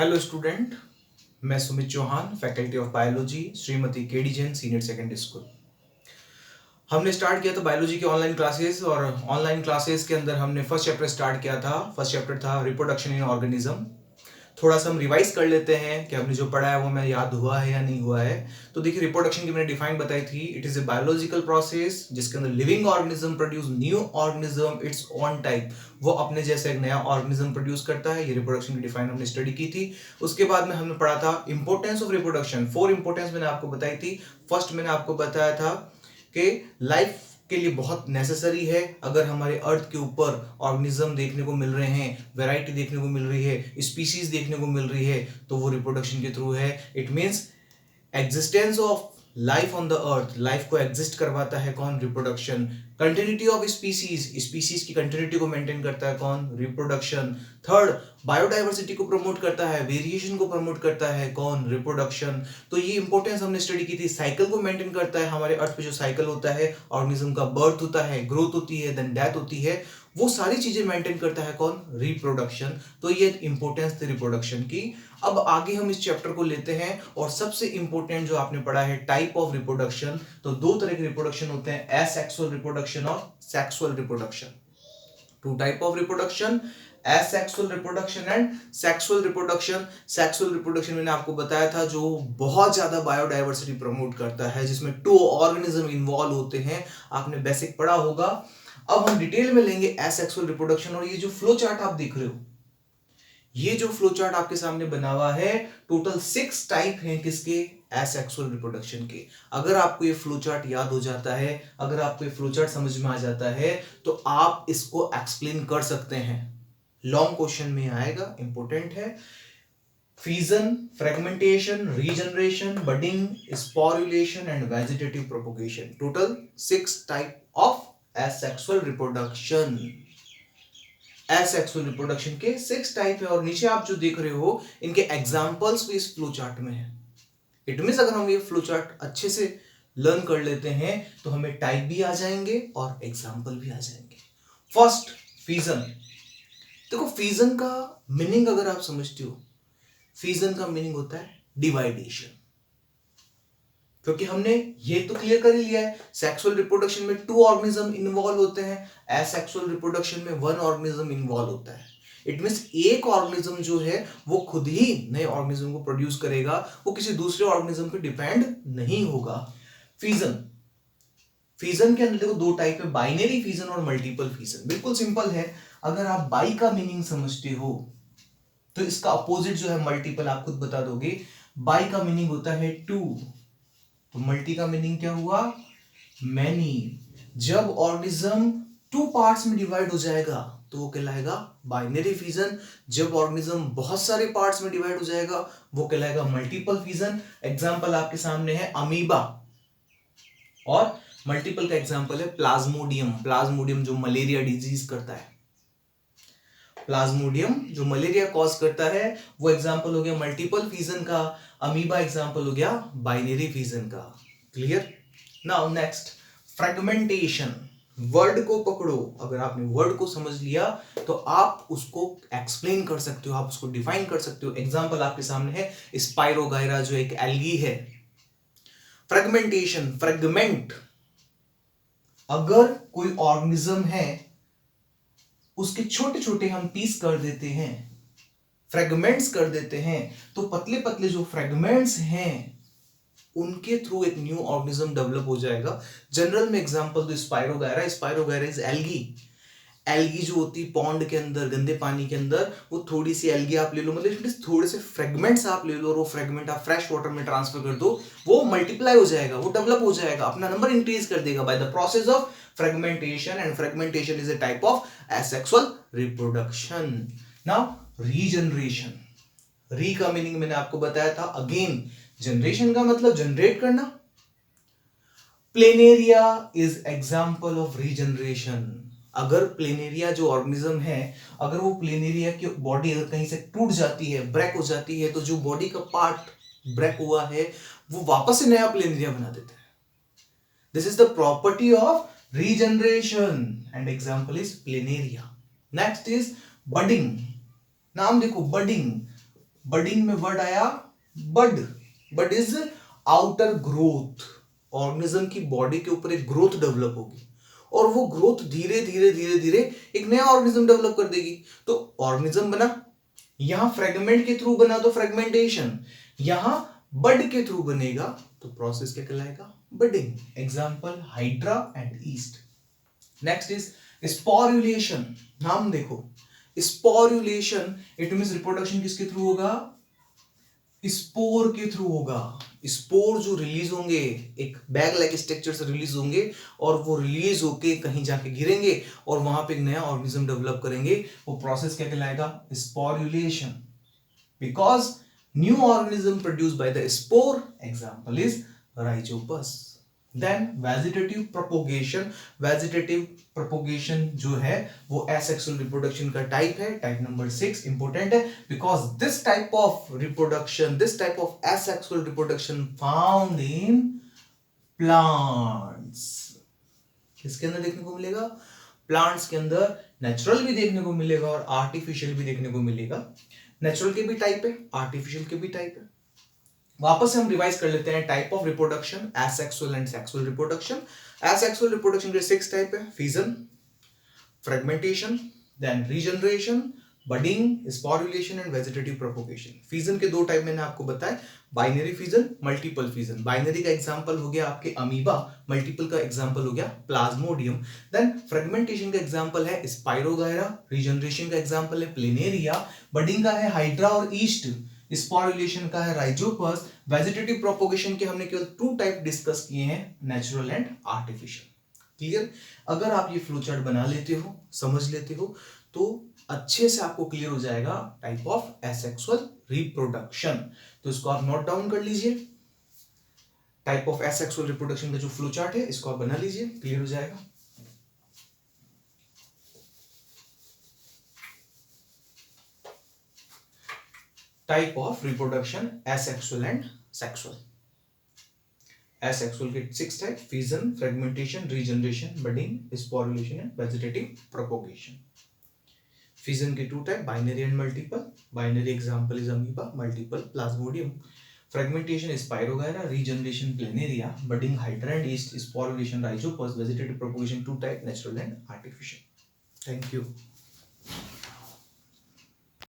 Hello student, मैं Sumit Chauhan, faculty of biology, Shrimati KD Jain senior secondary school. हमने start किया था बायोलॉजी के ऑनलाइन क्लासेस और ऑनलाइन क्लासेस के अंदर हमने फर्स्ट चैप्टर स्टार्ट किया था। फर्स्ट चैप्टर था रिप्रोडक्शन इन ऑर्गेनिज्म। थोड़ा सा हम रिवाइज कर लेते हैं कि हमने जो पढ़ा है वो हमें याद हुआ है या नहीं हुआ है। तो देखिए, रिप्रोडक्शन की मैंने डिफाइन बताई थी। It is a biological process जिसके अंदर living organism produce new organism its own type. वो अपने जैसे एक नया ऑर्गेनिज्म प्रोड्यूस करता है। ये रिप्रोडक्शन की डिफाइन हमने स्टडी की थी। उसके बाद में हमने पढ़ा था इंपोर्टेंस ऑफ रिप्रोडक्शन। 4 इंपोर्टेंस मैंने आपको बताई थी। फर्स्ट मैंने आपको बताया था कि लाइफ के लिए बहुत नेसेसरी है। अगर हमारे अर्थ के ऊपर ऑर्गेनिज्म देखने को मिल रहे हैं, वैरायटी देखने को मिल रही है, स्पीशीज देखने को मिल रही है, तो वो रिप्रोडक्शन के थ्रू है। It means existence of life on the earth. Life को एग्जिस्ट करवाता है कौन? Reproduction. Continuity of species, species की कंटिन्यूटी को मेंटेन करता है कौन? रिप्रोडक्शन। थर्ड, बायोडाइवर्सिटी को प्रमोट करता है, वेरिएशन को प्रमोट करता है कौन? रिप्रोडक्शन। तो ये इंपॉर्टेंस हमने स्टडी की थी। साइकिल को मेंटेन करता है। हमारे अर्थ पे जो साइकिल होता है, ऑर्गेनिज्म का बर्थ होता है, ग्रोथ होती है, देन डेथ होती है, वो सारी चीजें मेंटेन करता है कौन? रिप्रोडक्शन। तो ये इंपॉर्टेंस थी रिप्रोडक्शन की। अब आगे हम इस चैप्टर को लेते हैं और सबसे इंपॉर्टेंट जो आपने पढ़ा है टाइप ऑफ रिप्रोडक्शन। तो दो तरह के रिप्रोडक्शन होते हैं, एसेक्सुअल रिप्रोडक्शन और sexual reproduction. Two type of reproduction, asexual reproduction and sexual reproduction. Sexual reproduction मैंने आपको बताया था जो बहुत ज्यादा बायोडाइवर्सिटी प्रमोट करता है, जिसमें 2 ऑर्गेनिज्म इन्वॉल्व होते हैं। आपने बेसिक पढ़ा होगा। अब हम डिटेल में लेंगे एसेक्सुअल रिप्रोडक्शन। और ये जो फ्लो चार्ट आप देख रहे हो, ये जो फ्लो चार्ट आपके सामने बना हुआ है, टोटल 6 टाइप हैं किसके? एसेक्सुअल रिप्रोडक्शन के। अगर आपको ये फ्लो चार्ट याद हो जाता है, अगर आपको ये फ्लो चार्ट समझ में आ जाता है, तो आप इसको एक्सप्लेन कर सकते हैं। लॉन्ग क्वेश्चन में आएगा, इंपॉर्टेंट है। Fission, fragmentation, regeneration, budding, sporulation and vegetative propagation. Total 6 type of asexual reproduction. Asexual reproduction के 6 टाइप है और नीचे आप जो देख रहे हो, इनके एग्जांपल्स भी इस फ्लो चार्ट में है। इट मींस अगर हम ये फ्लो चार्ट अच्छे से लर्न कर लेते हैं तो हमें टाइप भी आ जाएंगे और एग्जांपल भी आ जाएंगे। First, fission. देखो, फिजन का मीनिंग अगर आप समझते हो, फिजन का मीनिंग होता है डिवाइडेशन। क्योंकि हमने ये तो क्लियर कर ही लिया है, सेक्सुअल रिप्रोडक्शन में 2 ऑर्गेनिज्म इन्वॉल्व होते हैं, एसेक्सुअल रिप्रोडक्शन में 1 ऑर्गेनिज्म इन्वॉल्व होता है। इट मींस एक ऑर्गेनिज्म जो है वो खुद ही नए ऑर्गेनिज्म को प्रोड्यूस करेगा, वो किसी दूसरे ऑर्गेनिज्म पे डिपेंड नहीं होगा। फिजन, फिजन के अंदर देखो 2 टाइप है, बाइनरी फिजन और मल्टीपल फिजन। बिल्कुल सिंपल है। अगर आप बाई का मीनिंग समझते हो तो इसका अपोजिट जो है मल्टीपल, आप खुद बता दोगे। बाई का मीनिंग होता है 2, तो मल्टी का मीनिंग क्या हुआ? मैनी। जब ऑर्गेनिज्म 2 पार्ट्स में डिवाइड हो जाएगा तो वो कहलाएगा बाइनरी फिजन। जब ऑर्गेनिज्म बहुत सारे पार्ट्स में डिवाइड हो जाएगा वो कहलाएगा मल्टीपल फिजन। एग्जांपल आपके सामने है अमीबा, और मल्टीपल का एग्जांपल है प्लाज्मोडियम। प्लाज्मोडियम जो मलेरिया डिजीज करता है, प्लाज्मोडियम जो मलेरिया कॉज करता है, वो एग्जांपल हो गया मल्टीपल फिजन का। अमीबा एग्जांपल हो गया बाइनरी फिजन का। Clear? Now next, fragmentation. Word को पकड़ो, अगर आपने वर्ड को समझ लिया तो आप उसको एक्सप्लेन कर सकते हो, आप उसको डिफाइन कर सकते हो। एग्जांपल आपके सामने है स्पाइरोगायरा जो एक एल्गी है। फ्रेगमेंटेशन, फ्रेगमेंट, अगर कोई ऑर्गेनिज्म है उसके छोटे छोटे हम पीस कर देते हैं, फ्रेगमेंट्स कर देते हैं, तो पतले पतले जो फ्रेगमेंट्स हैं उनके थ्रू एक न्यू ऑर्गेनिज्म डेवलप हो जाएगा। जनरल में एग्जांपल तो spirogyra. Spirogyra is algae. Algae जो होती है पॉन्ड के अंदर, गंदे पानी के अंदर, वो थोड़ी सी एल्गी आप ले लो, मतलब थोड़े से फ्रेगमेंट्स आप ले लो और वो फ्रेगमेंट आप फ्रेश वाटर में ट्रांसफर कर दो, वो मल्टीप्लाई हो जाएगा, वो डेवलप हो जाएगा, अपना नंबर इंक्रीज कर देगा by the process of fragmentation. And fragmentation is a type of asexual reproduction. Now regeneration. री का मीनिंग मैंने आपको बताया था अगेन, जनरेशन का मतलब जनरेट करना। Planaria is example of regeneration. अगर प्लेनेरिया जो ऑर्गेनिज्म है, अगर वो प्लेनेरिया की बॉडी अगर कहीं से टूट जाती है, ब्रेक हो जाती है, तो जो बॉडी का पार्ट ब्रेक हुआ है वो वापस से नया प्लेनेरिया बना देता है। This is the property of regeneration and example is planaria. Next is budding. नाम देखो, बडिंग, बडिंग में वर्ड आया बड, बड इज आउटर ग्रोथ, ऑर्गेनिज्म की बॉडी के ऊपर एक ग्रोथ डेवलप होगी और वो ग्रोथ धीरे धीरे धीरे धीरे एक नया ऑर्गेनिज्म डेवलप कर देगी। तो ऑर्गेनिज्म बना, यहां फ्रेगमेंट के थ्रू बना तो फ्रेगमेंटेशन, यहां बड के थ्रू बनेगा तो प्रोसेस क्या कहलाएगा, budding. Example hydra and east. Next is sporulation. नाम देखो, स्पोरुलेशन इट मींस रिप्रोडक्शन किसके थ्रू होगा, स्पोर के थ्रू होगा। स्पोर जो रिलीज होंगे एक बैग लाइक स्ट्रक्चर से रिलीज होंगे और वो रिलीज होके कहीं जाके गिरेंगे और वहां पे एक नया ऑर्गेनिज्म डेवलप करेंगे, वो प्रोसेस क्या कहलाएगा, sporulation. Because new organism produced by the spore, example is rhizopus. Then vegetative propagation. Vegetative propagation जो है वो एसेक्सुअल रिप्रोडक्शन का टाइप है, टाइप नंबर 6 इंपॉर्टेंट है because this type of reproduction, this type of asexual reproduction found in plants. किसके अंदर देखने को मिलेगा, प्लांट्स के अंदर। नेचुरल भी देखने को मिलेगा और आर्टिफिशियल भी देखने को मिलेगा। नेचुरल के भी टाइप है, आर्टिफिशियल के भी टाइप है। वापस से हम रिवाइज कर लेते हैं type of reproduction, asexual and sexual reproduction. Asexual reproduction के 6 टाइप है, fission, fragmentation, then regeneration, budding, sporulation and vegetative propagation. Fission के 2 टाइप मैंने आपको बताए, binary fission, multiple fission. Binary का एग्जांपल हो गया आपके अमीबा, मल्टीपल का एग्जांपल हो गया प्लाज्मोडियम। देन फ्रेगमेंटेशन का एग्जांपल है स्पाइरोगायरा, रीजनरेशन का एग्जांपल है प्लेनेरिया, बडिंग का है हाइड्रा और ईस्ट, स्पोरुलेशन का है राइजोपस। वेजिटेटिव प्रोपोगेशन के हमने केवल 2 टाइप डिस्कस किए हैं, नेचुरल एंड आर्टिफिशियल। क्लियर? अगर आप ये फ्लो चार्ट बना लेते हो, समझ लेते हो तो अच्छे से आपको क्लियर हो जाएगा टाइप ऑफ एसेक्सुअल रिप्रोडक्शन। तो इसको आप नोट डाउन कर लीजिए, टाइप ऑफ एसेक्सुअल रिप्रोडक्शन का जो फ्लो चार्ट है इसको आप बना लीजिए, क्लियर हो जाएगा। Type of reproduction asexual and sexual. Asexual के 6 type, fission, fragmentation, regeneration, budding, sporulation and vegetative propagation. Fission के 2 type, binary and multiple. Binary example is amoeba, multiple Plasmodium. Fragmentation spirogyra, regeneration planaria, budding hydra and east, sporulation Rhizopus, vegetative propagation 2 type, natural and artificial. Thank you.